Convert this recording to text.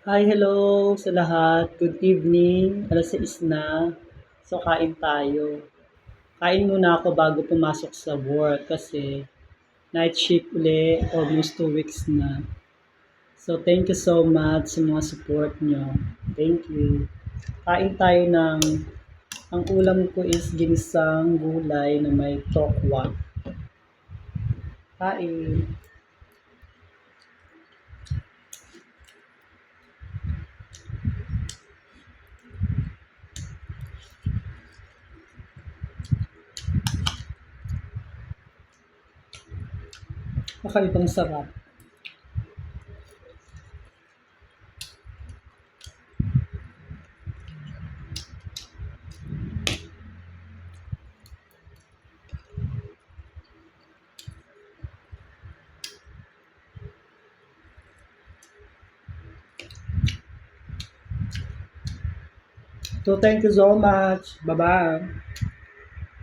Hi, hello sa lahat. Good evening. Alas 6 na. So, kain tayo. Kain muna ako bago pumasok sa work kasi night shift uli, almost 2 weeks na. So, thank you so much sa mga support nyo. Thank you. Kain tayo ang ulam ko is ginisang gulay na may tokwa. Kain. Makaibang sarap. So, thank you so much. Bye-bye.